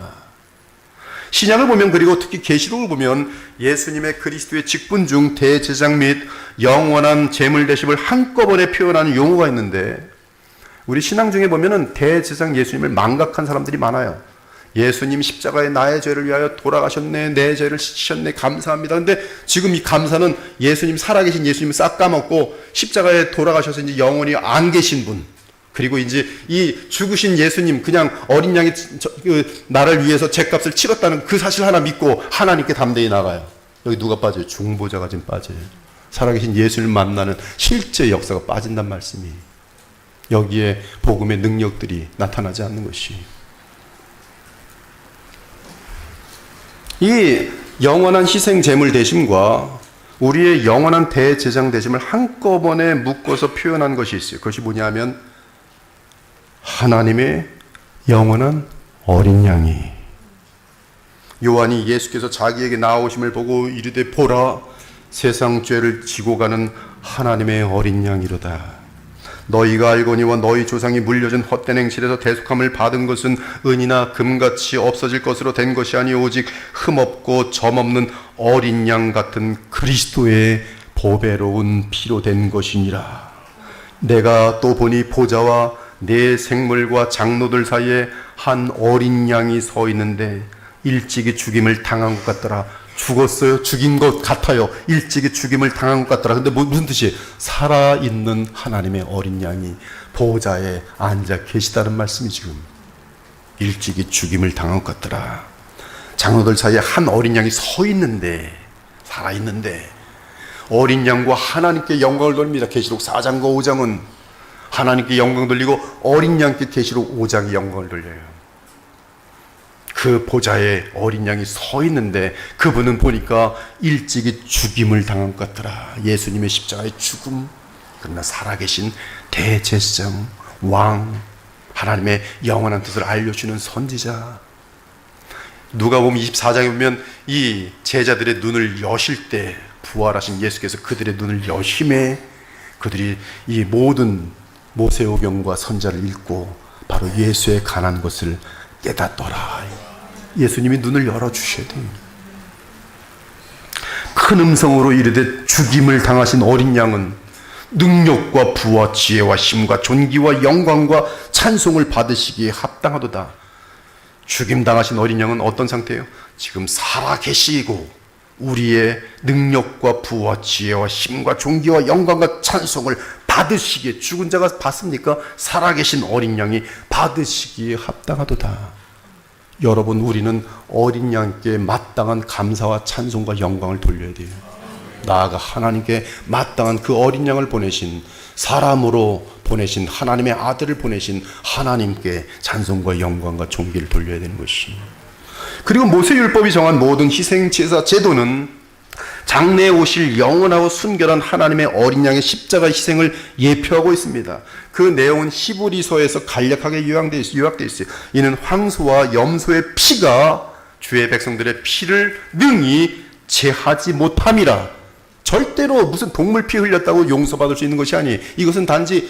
신약을 보면, 그리고 특히 계시록을 보면 예수님의 그리스도의 직분 중 대제사장 및 영원한 제물 대십을 한꺼번에 표현하는 용어가 있는데, 우리 신앙 중에 보면은 대제사장 예수님을 망각한 사람들이 많아요. 예수님 십자가에 나의 죄를 위하여 돌아가셨네, 내 죄를 씻으셨네, 감사합니다. 근데 지금 이 감사는 예수님, 살아계신 예수님을 싹 까먹고 십자가에 돌아가셔서 이제 영원히 안 계신 분, 그리고 이제 이 죽으신 예수님, 그냥 어린 양이 나를 위해서 죄값을 치렀다는 그 사실 하나 믿고 하나님께 담대히 나가요. 여기 누가 빠져요? 중보자가 지금 빠져요. 살아계신 예수님을 만나는 실제 역사가 빠진단 말씀이에요. 여기에 복음의 능력들이 나타나지 않는 것이, 이 영원한 희생 제물 대심과 우리의 영원한 대제사장 대심을 한꺼번에 묶어서 표현한 것이 있어요. 그것이 뭐냐면 하나님의 영원한 어린 양이, 요한이 예수께서 자기에게 나오심을 보고 이르되 보라, 세상 죄를 지고 가는 하나님의 어린 양이로다. 너희가 알거니와 너희 조상이 물려준 헛된 행실에서 대속함을 받은 것은 은이나 금같이 없어질 것으로 된 것이 아니 오직 흠없고 점없는 어린 양 같은 그리스도의 보배로운 피로 된 것이니라. 내가 또 보니 보좌와 네 생물과 장로들 사이에 한 어린 양이 서 있는데 일찍이 죽임을 당한 것 같더라. 죽었어요? 죽인 것 같아요. 일찍이 죽임을 당한 것 같더라. 근데 무슨 뜻이에요? 살아있는 하나님의 어린 양이 보좌에 앉아 계시다는 말씀이 지금 일찍이 죽임을 당한 것 같더라. 장로들 사이에 한 어린 양이 서 있는데, 살아있는데 어린 양과 하나님께 영광을 돌립니다. 계시록 4장과 5장은 하나님께 영광 돌리고 어린 양께 계시록 5장이 영광을 돌려요. 그 보좌에 어린 양이 서 있는데 그분은 보니까 일찍이 죽임을 당한 것 같더라. 예수님의 십자가의 죽음. 그러나 살아계신 대제사장, 왕, 하나님의 영원한 뜻을 알려주는 선지자. 누가복음 24장에 보면 이 제자들의 눈을 여실 때 부활하신 예수께서 그들의 눈을 여심해 그들이 이 모든 모세오경과 선자를 읽고 바로 예수의 가난 것을 깨닫더라. 예수님이 눈을 열어주셔야 됩니다. 큰 음성으로 이르되 죽임을 당하신 어린 양은 능력과 부와 지혜와 힘과 존귀와 영광과 찬송을 받으시기에 합당하도다. 죽임 당하신 어린 양은 어떤 상태예요? 지금 살아계시고 우리의 능력과 부와 지혜와 힘과 존귀와 영광과 찬송을 받으시기에, 죽은 자가 받습니까? 살아계신 어린 양이 받으시기에 합당하도다. 여러분, 우리는 어린 양께 마땅한 감사와 찬송과 영광을 돌려야 돼요. 나아가 하나님께 마땅한 그 어린 양을 보내신, 사람으로 보내신 하나님의 아들을 보내신 하나님께 찬송과 영광과 존귀를 돌려야 되는 것이. 그리고 모세율법이 정한 모든 희생 제사 제도는 장래에 오실 영원하고 순결한 하나님의 어린 양의 십자가 희생을 예표하고 있습니다. 그 내용은 히브리서에서 간략하게 요약되어 있어요. 이는 황소와 염소의 피가 주의 백성들의 피를 능히 제하지 못함이라. 절대로 무슨 동물 피 흘렸다고 용서받을 수 있는 것이 아니에요. 이것은 단지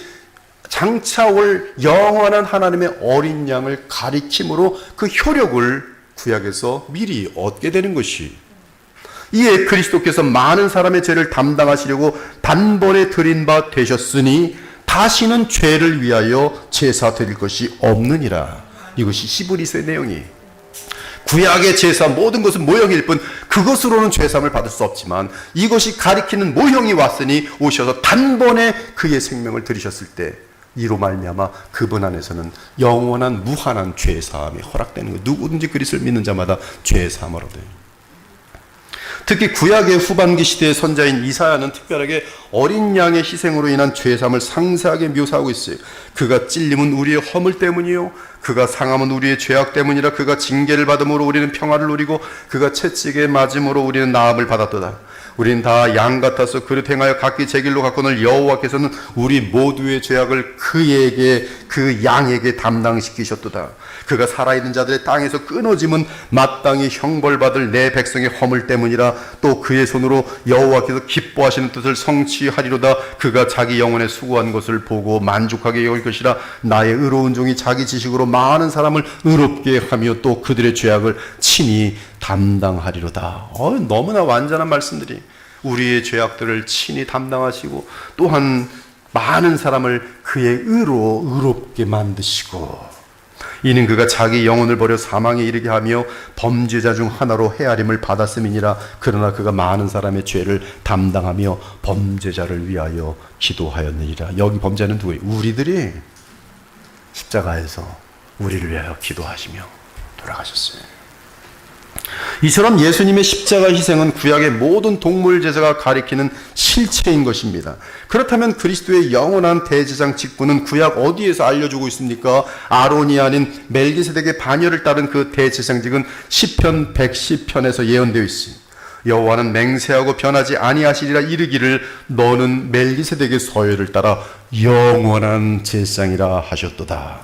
장차 올 영원한 하나님의 어린 양을 가리킴으로 그 효력을 구약에서 미리 얻게 되는 것이. 이에 그리스도께서 많은 사람의 죄를 담당하시려고 단번에 드린 바 되셨으니 다시는 죄를 위하여 제사 드릴 것이 없느니라. 이것이 히브리서의 내용이에요. 구약의 제사 모든 것은 모형일 뿐 그것으로는 죄사함을 받을 수 없지만 이것이 가리키는 모형이 왔으니 오셔서 단번에 그의 생명을 들이셨을 때 이로 말미암아 그분 안에서는 영원한 무한한 죄사함이 허락되는 거예요. 누구든지 그리스도를 믿는 자마다 죄사함을 얻어요. 특히 구약의 후반기 시대의 선자인 이사야는 특별하게 어린 양의 희생으로 인한 죄사함을 상세하게 묘사하고 있어요. 그가 찔림은 우리의 허물 때문이요, 그가 상함은 우리의 죄악 때문이라. 그가 징계를 받음으로 우리는 평화를 누리고 그가 채찍에 맞음으로 우리는 나음을 받았도다. 우리는 다 양 같아서 그릇 행하여 각기 제 길로 갔거늘 여호와께서는 우리 모두의 죄악을 그에게, 그 양에게 담당시키셨도다. 그가 살아있는 자들의 땅에서 끊어짐은 마땅히 형벌받을 내 백성의 허물 때문이라. 또 그의 손으로 여호와께서 기뻐하시는 뜻을 성취하리로다. 그가 자기 영혼에 수고한 것을 보고 만족하게 여길 것이라. 나의 의로운 종이 자기 지식으로 많은 사람을 의롭게 하며 또 그들의 죄악을 친히 담당하리로다. 너무나 완전한 말씀들이, 우리의 죄악들을 친히 담당하시고 또한 많은 사람을 그의 의로 의롭게 만드시고, 이는 그가 자기 영혼을 버려 사망에 이르게 하며 범죄자 중 하나로 헤아림을 받았음이니라. 그러나 그가 많은 사람의 죄를 담당하며 범죄자를 위하여 기도하였느니라. 여기 범죄는 누구예요? 우리들이 십자가에서 우리를 위하여 기도하시며 돌아가셨어요. 이처럼 예수님의 십자가 희생은 구약의 모든 동물 제사가 가리키는 실체인 것입니다. 그렇다면 그리스도의 영원한 대제사장 직분은 구약 어디에서 알려주고 있습니까? 아론이 아닌 멜기세덱의 반열을 따른 그 대제사장직은 시편 110편에서 예언되어 있습니다. 여호와는 맹세하고 변하지 아니하시리라 이르기를 너는 멜기세덱의 서열을 따라 영원한 제사장이라 하셨도다.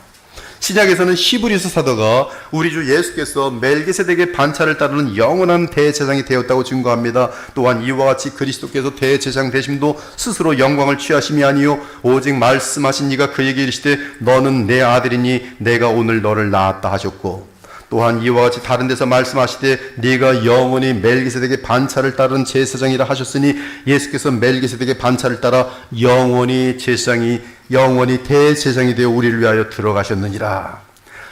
신약에서는 히브리서 사도가 우리 주 예수께서 멜기세덱의 반차를 따르는 영원한 대제사장이 되었다고 증거합니다. 또한 이와 같이 그리스도께서 대제사장 되심도 스스로 영광을 취하심이 아니요 오직 말씀하신 이가 그에게 이르시되 너는 내 아들이니 내가 오늘 너를 낳았다 하셨고, 또한 이와 같이 다른 데서 말씀하시되 네가 영원히 멜기세덱의 반차를 따르는 제사장이라 하셨으니 예수께서 멜기세덱의 반차를 따라 영원히 대제사장이 되어 우리를 위하여 들어가셨느니라.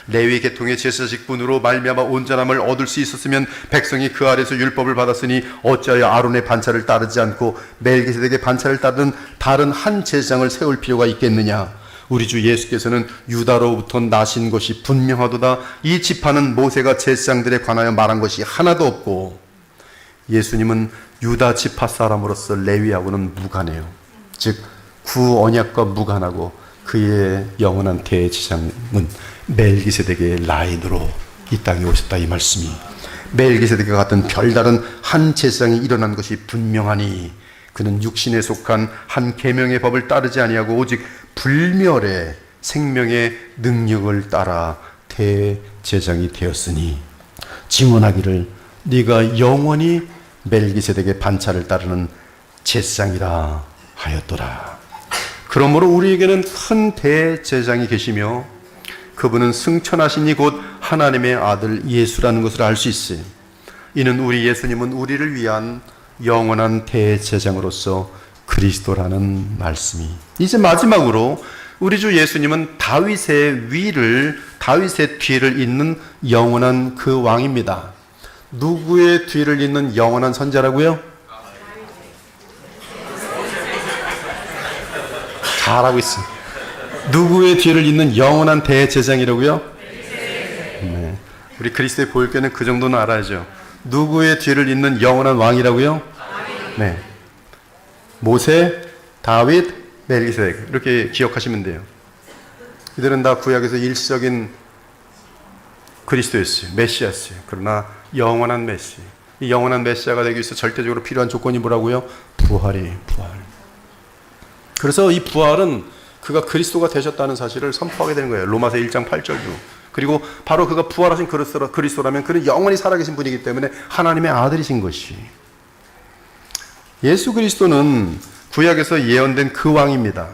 레위 계통의 제사 직분으로 말미암아 온전함을 얻을 수 있었으면 백성이 그 아래서 율법을 받았으니 어찌하여 아론의 반차를 따르지 않고 멜기세덱의 반차를 따르는 다른 한 제사장을 세울 필요가 있겠느냐. 우리 주 예수께서는 유다로부터 나신 것이 분명하도다. 이 지파는 모세가 제사장들에 관하여 말한 것이 하나도 없고, 예수님은 유다 지파 사람으로서 레위하고는 무관해요. 즉 구언약과 무관하고, 그의 영원한 대제사장은 멜기세덱의 라인으로 이 땅에 오셨다, 이 말씀이. 멜기세덱과 같은 별다른 한 제사장이 일어난 것이 분명하니 그는 육신에 속한 한 계명의 법을 따르지 아니하고 오직 불멸의 생명의 능력을 따라 대제사장이 되었으니 증언하기를 네가 영원히 멜기세덱의 반차를 따르는 제사장이라 하였더라. 그러므로 우리에게는 큰 대제사장이 계시며 그분은 승천하신 이 곧 하나님의 아들 예수라는 것을 알 수 있어요. 이는 우리 예수님은 우리를 위한 영원한 대제사장으로서 그리스도라는 말씀이. 이제 마지막으로 우리 주 예수님은 다윗의 뒤를 잇는 영원한 그 왕입니다. 누구의 뒤를 잇는 영원한 선자라고요? 잘하고 있어. 누구의 뒤를 잇는 영원한 대제사장이라고요? 네. 우리 그리스도의 보혈교회는 그 정도는 알아야죠. 누구의 뒤를 잇는 영원한 왕이라고요? 네. 모세, 다윗, 멜기세덱, 이렇게 기억하시면 돼요. 이들은 다 구약에서 일시적인 그리스도였어요. 메시아였어요. 그러나 영원한 메시, 이 영원한 메시아가 되기 위해서 절대적으로 필요한 조건이 뭐라고요? 부활이에요. 부활. 그래서 이 부활은 그가 그리스도가 되셨다는 사실을 선포하게 되는 거예요. 로마서 1장 8절도. 그리고 바로 그가 부활하신 그리스도라면 그는 영원히 살아계신 분이기 때문에 하나님의 아들이신 것이. 예수 그리스도는 구약에서 예언된 그 왕입니다.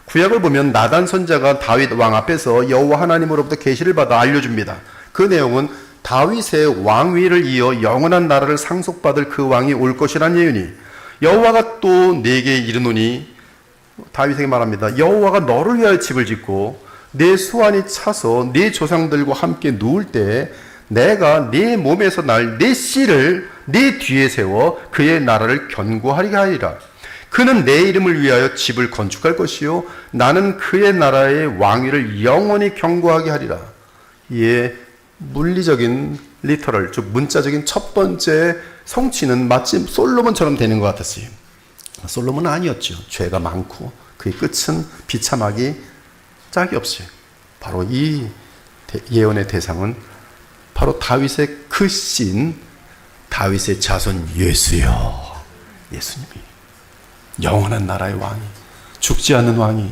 구약을 보면 나단 선자가 다윗 왕 앞에서 여호와 하나님으로부터 계시를 받아 알려줍니다. 그 내용은 다윗의 왕위를 이어 영원한 나라를 상속받을 그 왕이 올 것이란 예언이. 여호와가 또 내게 이르노니, 다윗에게 말합니다. 여호와가 너를 위하여 집을 짓고 내 수완이 차서 네 조상들과 함께 누울 때 내가 네 몸에서 날 내 씨를 네 뒤에 세워 그의 나라를 견고하게 하리라. 그는 내 이름을 위하여 집을 건축할 것이요 나는 그의 나라의 왕위를 영원히 견고하게 하리라. 이에 물리적인 리터럴, 즉 문자적인 첫 번째 성취는 마치 솔로몬처럼 되는 것 같았어요. 솔로몬은 아니었죠. 죄가 많고 그의 끝은 비참하기 짝이 없어요. 바로 이 예언의 대상은 바로 다윗의 크신 다윗의 자손 예수요. 예수님이 영원한 나라의 왕이, 죽지 않는 왕이.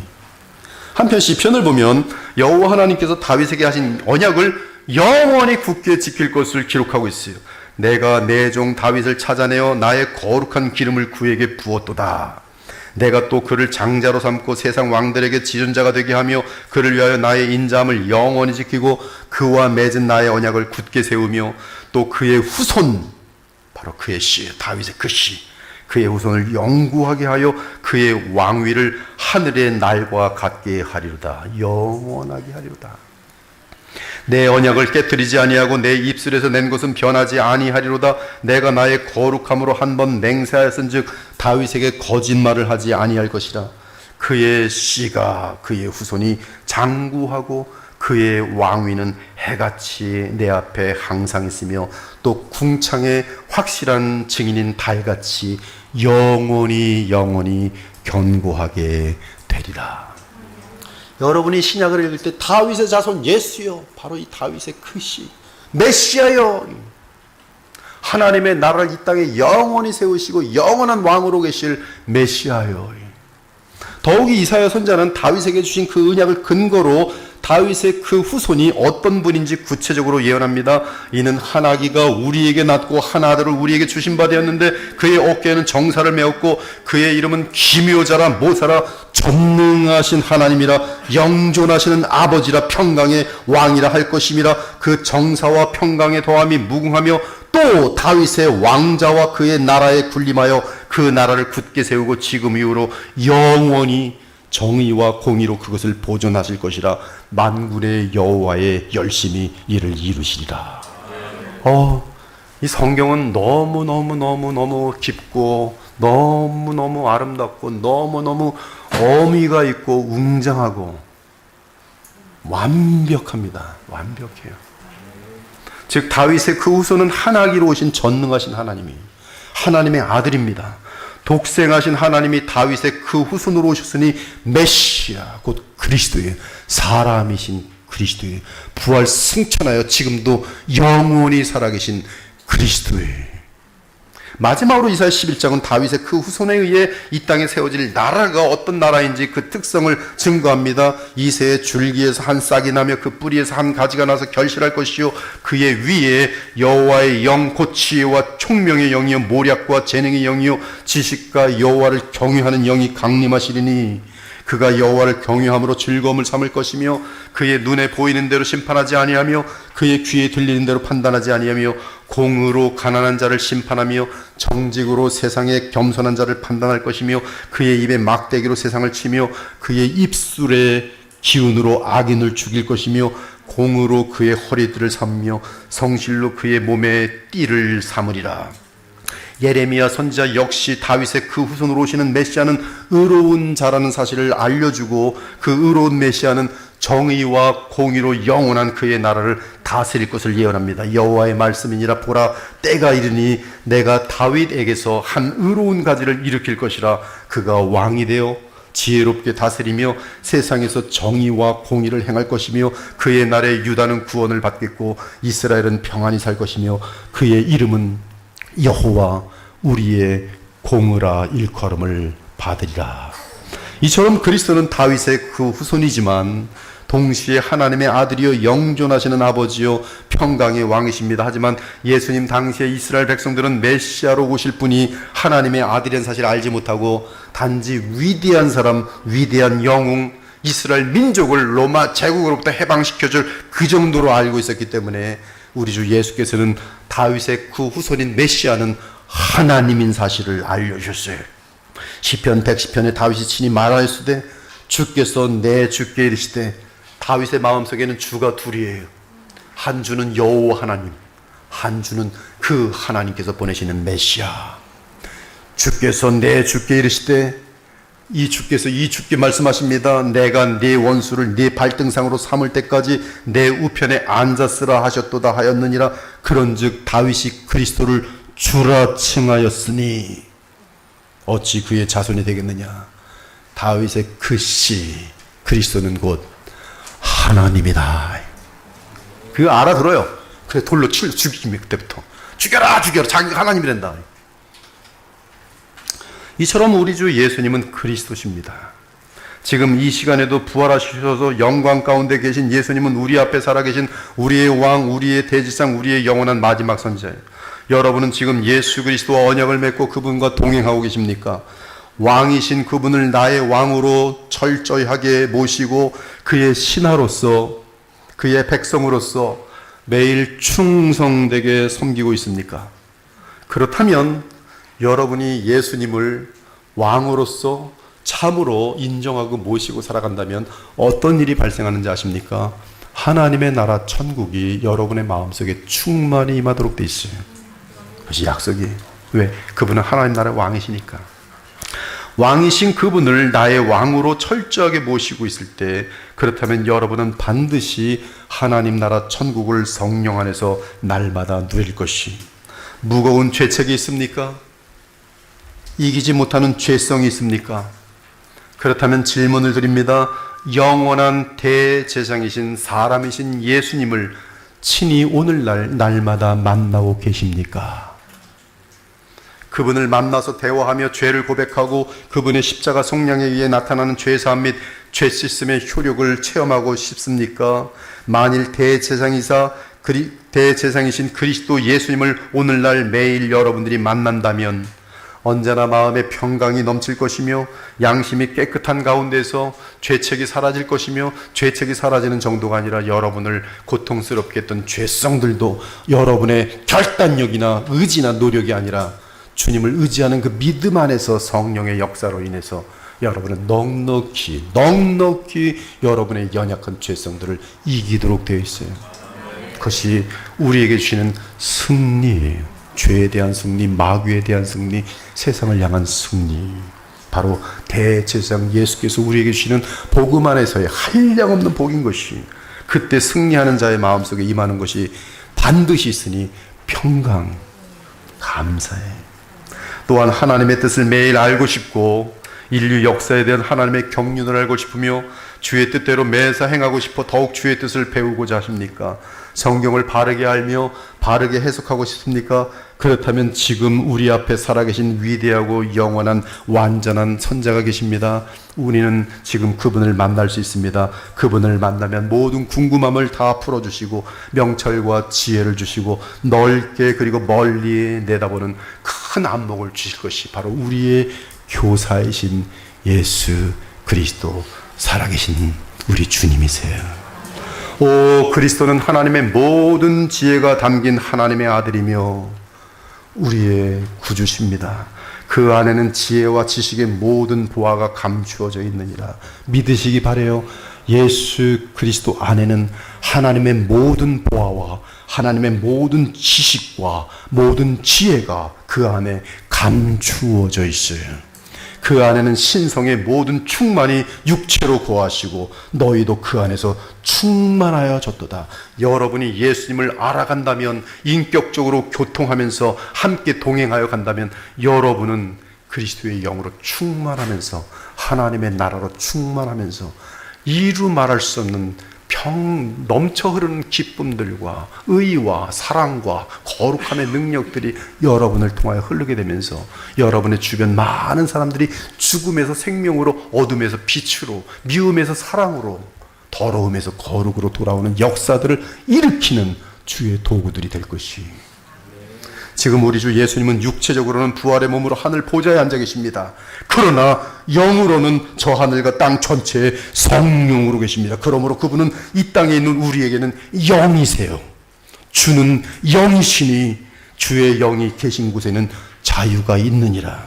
한편 시편을 보면 여호와 하나님께서 다윗에게 하신 언약을 영원히 굳게 지킬 것을 기록하고 있어요. 내가 내 종 다윗을 찾아내어 나의 거룩한 기름을 그에게 부었도다. 내가 또 그를 장자로 삼고 세상 왕들에게 지존자가 되게 하며 그를 위하여 나의 인자함을 영원히 지키고 그와 맺은 나의 언약을 굳게 세우며 또 그의 후손, 바로 그의 씨, 다윗의 그 씨, 그의 후손을 영구하게 하여 그의 왕위를 하늘의 날과 같게 하리로다. 영원하게 하리로다. 내 언약을 깨뜨리지 아니하고 내 입술에서 낸 것은 변하지 아니하리로다. 내가 나의 거룩함으로 한 번 맹세하였은즉 다윗에게 거짓말을 하지 아니할 것이라. 그의 씨가, 그의 후손이 장구하고 그의 왕위는 해같이 내 앞에 항상 있으며 또 궁창의 확실한 증인인 달같이 영원히 견고하게 되리라. 여러분이 신약을 읽을 때 다윗의 자손 예수요, 바로 이 다윗의 크시 메시아요, 하나님의 나라를 이 땅에 영원히 세우시고 영원한 왕으로 계실 메시아요. 더욱이 이사야 선자는 다윗에게 주신 그 언약을 근거로 다윗의 그 후손이 어떤 분인지 구체적으로 예언합니다. 이는 한 아기가 우리에게 낳고 한 아들을 우리에게 주신 바 되었는데 그의 어깨에는 정사를 메었고 그의 이름은 기묘자라 모사라 전능하신 하나님이라 영존하시는 아버지라 평강의 왕이라 할 것임이라. 그 정사와 평강의 더함이 무궁하며 또 다윗의 왕자와 그의 나라에 군림하여 그 나라를 굳게 세우고 지금 이후로 영원히 정의와 공의로 그것을 보존하실 것이라. 만군의 여호와의 열심히 이를 이루시리라. 이 성경은 너무 깊고 너무 아름답고 너무 어미가 있고 웅장하고 완벽합니다. 완벽해요. 즉 다윗의 그 후손은 하나기로 오신 전능하신 하나님이 하나님의 아들입니다. 독생하신 하나님이 다윗의 그 후손으로 오셨으니 메시아 곧 그리스도의 사람이신 그리스도의 부활 승천하여 지금도 영원히 살아계신 그리스도의 마지막으로 이사야 11장은 다윗의 그 후손에 의해 이 땅에 세워질 나라가 어떤 나라인지 그 특성을 증거합니다. 이새의 줄기에서 한 싹이 나며 그 뿌리에서 한 가지가 나서 결실할 것이요 그의 위에 여호와의 영 곧 지혜와 총명의 영이요 모략과 재능의 영이요 지식과 여호와를 경외하는 영이 강림하시리니 그가 여호와를 경외함으로 즐거움을 삼을 것이며 그의 눈에 보이는 대로 심판하지 아니하며 그의 귀에 들리는 대로 판단하지 아니하며 공의로 가난한 자를 심판하며 정직으로 세상에 겸손한 자를 판단할 것이며 그의 입에 막대기로 세상을 치며 그의 입술의 기운으로 악인을 죽일 것이며 공의로 그의 허리들을 삼며 성실로 그의 몸에 띠를 삼으리라. 예레미야 선지자 역시 다윗의 그 후손으로 오시는 메시아는 의로운 자라는 사실을 알려주고 그 의로운 메시아는 정의와 공의로 영원한 그의 나라를 다스릴 것을 예언합니다. 여호와의 말씀이니라 보라 때가 이르니 내가 다윗에게서 한 의로운 가지를 일으킬 것이라 그가 왕이 되어 지혜롭게 다스리며 세상에서 정의와 공의를 행할 것이며 그의 날에 유다는 구원을 받겠고 이스라엘은 평안히 살 것이며 그의 이름은 여호와 우리의 공의라 일컬음을 받으리라. 이처럼 그리스도는 다윗의 그 후손이지만 동시에 하나님의 아들이요 영존하시는 아버지요 평강의 왕이십니다. 하지만 예수님 당시에 이스라엘 백성들은 메시아로 오실 분이 하나님의 아들이라는 사실을 알지 못하고 단지 위대한 사람, 위대한 영웅, 이스라엘 민족을 로마 제국으로부터 해방시켜줄 그 정도로 알고 있었기 때문에 우리 주 예수께서는 다윗의 그 후손인 메시아는 하나님인 사실을 알려주셨어요. 시편 110편에 다윗이 친히 말하였으되 주께서 내 주께 이르시되 다윗의 마음속에는 주가 둘이에요. 한 주는 여호와 하나님, 한 주는 그 하나님께서 보내시는 메시아. 주께서 내 주께 이르시되 이 주께 말씀하십니다. 내가 네 원수를 네 발등상으로 삼을 때까지 내 우편에 앉았으라 하셨도다 하였느니라. 그런즉 다윗이 그리스도를 주라 칭하였으니 어찌 그의 자손이 되겠느냐. 다윗의 그 씨 그리스도는 곧 하나님이다. 그거 알아들어요. 그래 돌로 죽이면 그때부터 죽여라 자기가 하나님이 된다. 이처럼 우리 주 예수님은 그리스도십니다. 지금 이 시간에도 부활하셔서 영광 가운데 계신 예수님은 우리 앞에 살아계신 우리의 왕, 우리의 대지상, 우리의 영원한 마지막 선지자예요. 여러분은 지금 예수 그리스도와 언약을 맺고 그분과 동행하고 계십니까? 왕이신 그분을 나의 왕으로 철저하게 모시고 그의 신하로서 그의 백성으로서 매일 충성되게 섬기고 있습니까? 그렇다면 여러분이 예수님을 왕으로서 참으로 인정하고 모시고 살아간다면 어떤 일이 발생하는지 아십니까? 하나님의 나라 천국이 여러분의 마음속에 충만히 임하도록 돼 있어요. 그것이 약속이에요. 왜? 그분은 하나님 나라의 왕이시니까. 왕이신 그분을 나의 왕으로 철저하게 모시고 있을 때 그렇다면 여러분은 반드시 하나님 나라 천국을 성령 안에서 날마다 누릴 것이. 무거운 죄책이 있습니까? 이기지 못하는 죄성이 있습니까? 그렇다면 질문을 드립니다. 영원한 대제사장이신 사람이신 예수님을 친히 오늘날 날마다 만나고 계십니까? 그분을 만나서 대화하며 죄를 고백하고 그분의 십자가 속량에 의해 나타나는 죄사함 및 죄 씻음의 효력을 체험하고 싶습니까? 만일 대제사장이신 그리스도 예수님을 오늘날 매일 여러분들이 만난다면 언제나 마음의 평강이 넘칠 것이며 양심이 깨끗한 가운데서 죄책이 사라질 것이며 죄책이 사라지는 정도가 아니라 여러분을 고통스럽게 했던 죄성들도 여러분의 결단력이나 의지나 노력이 아니라 주님을 의지하는 그 믿음 안에서 성령의 역사로 인해서 여러분은 넉넉히 여러분의 연약한 죄성들을 이기도록 되어 있어요. 그것이 우리에게 주시는 승리예요. 죄에 대한 승리, 마귀에 대한 승리, 세상을 향한 승리. 바로 대제사장 예수께서 우리에게 주시는 복음 안에서의 한량없는 복인 것이, 그때 승리하는 자의 마음속에 임하는 것이 반드시 있으니 평강, 감사해. 또한 하나님의 뜻을 매일 알고 싶고 인류 역사에 대한 하나님의 경륜을 알고 싶으며 주의 뜻대로 매사 행하고 싶어 더욱 주의 뜻을 배우고자 하십니까? 성경을 바르게 알며 바르게 해석하고 싶습니까? 그렇다면 지금 우리 앞에 살아계신 위대하고 영원한 완전한 선자가 계십니다. 우리는 지금 그분을 만날 수 있습니다. 그분을 만나면 모든 궁금함을 다 풀어주시고 명철과 지혜를 주시고 넓게 그리고 멀리 내다보는 큰 안목을 주실 것이 바로 우리의 교사이신 예수 그리스도, 살아계신 우리 주님이세요. 오, 그리스도는 하나님의 모든 지혜가 담긴 하나님의 아들이며 우리의 구주십니다. 그 안에는 지혜와 지식의 모든 보화가 감추어져 있느니라 믿으시기 바라요. 예수 그리스도 안에는 하나님의 모든 보화와 하나님의 모든 지식과 모든 지혜가 그 안에 감추어져 있어요. 그 안에는 신성의 모든 충만이 육체로 거하시고 너희도 그 안에서 충만하여졌도다. 여러분이 예수님을 알아간다면, 인격적으로 교통하면서 함께 동행하여 간다면 여러분은 그리스도의 영으로 충만하면서 하나님의 나라로 충만하면서 이루 말할 수 없는 넘쳐 흐르는 기쁨들과 의와 사랑과 거룩함의 능력들이 여러분을 통하여 흐르게 되면서 여러분의 주변 많은 사람들이 죽음에서 생명으로, 어둠에서 빛으로, 미움에서 사랑으로, 더러움에서 거룩으로 돌아오는 역사들을 일으키는 주의 도구들이 될 것이. 지금 우리 주 예수님은 육체적으로는 부활의 몸으로 하늘 보좌에 앉아 계십니다. 그러나 영으로는 저 하늘과 땅 전체에 성령으로 계십니다. 그러므로 그분은 이 땅에 있는 우리에게는 영이세요. 주는 영이시니 주의 영이 계신 곳에는 자유가 있느니라.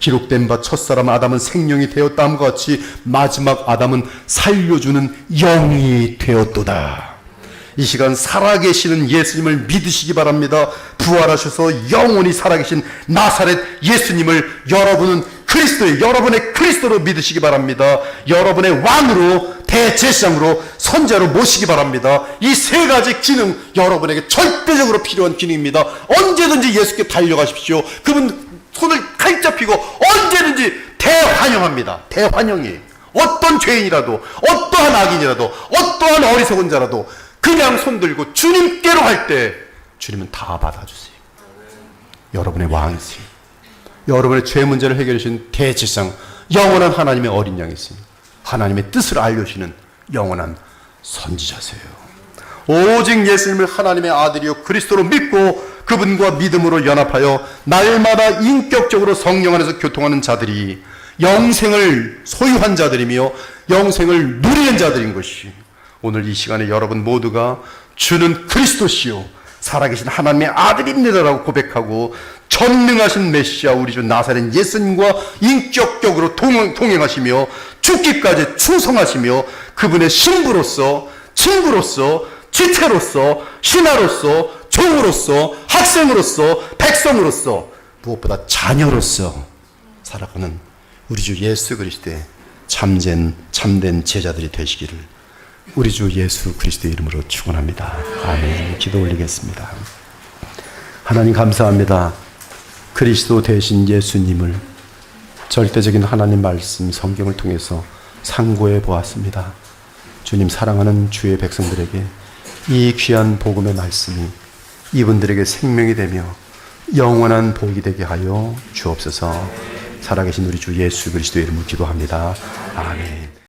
기록된 바 첫사람 아담은 생명이 되었다함과 같이 마지막 아담은 살려주는 영이 되었도다. 이 시간 살아계시는 예수님을 믿으시기 바랍니다. 부활하셔서 영원히 살아계신 나사렛 예수님을 여러분의 그리스도로 믿으시기 바랍니다. 여러분의 왕으로, 대제사장으로, 선자로 모시기 바랍니다. 이 세 가지 기능, 여러분에게 절대적으로 필요한 기능입니다. 언제든지 예수께 달려가십시오. 그분 손을 칼짝 펴고 언제든지 대환영합니다. 대환영이에요. 어떤 죄인이라도, 어떠한 악인이라도, 어떠한 어리석은 자라도 그냥 손들고 주님께로 갈 때 주님은 다 받아주세요. 여러분의 왕이세요. 여러분의 죄 문제를 해결해 주신 대제사장, 영원한 하나님의 어린 양이세요. 하나님의 뜻을 알려주시는 영원한 선지자세요. 오직 예수님을 하나님의 아들이요 그리스도로 믿고 그분과 믿음으로 연합하여 날마다 인격적으로 성령 안에서 교통하는 자들이 영생을 소유한 자들이며 영생을 누리는 자들인 것이, 오늘 이 시간에 여러분 모두가 주는 그리스도시요 살아계신 하나님의 아들입니다라고 고백하고 전능하신 메시아 우리 주 나사렛 예수님과 인격적으로 동행하시며 죽기까지 충성하시며 그분의 신부로서, 친구로서, 지체로서, 신하로서, 종으로서, 학생으로서, 백성으로서, 무엇보다 자녀로서 살아가는 우리 주 예수 그리스도의 참된 제자들이 되시기를 우리 주 예수 그리스도의 이름으로 축원합니다. 아멘. 기도 올리겠습니다. 하나님 감사합니다. 그리스도 대신 예수님을 절대적인 하나님 말씀 성경을 통해서 상고해 보았습니다. 주님, 사랑하는 주의 백성들에게 이 귀한 복음의 말씀이 이분들에게 생명이 되며 영원한 복이 되게 하여 주옵소서. 살아계신 우리 주 예수 그리스도의 이름으로 기도합니다. 아멘.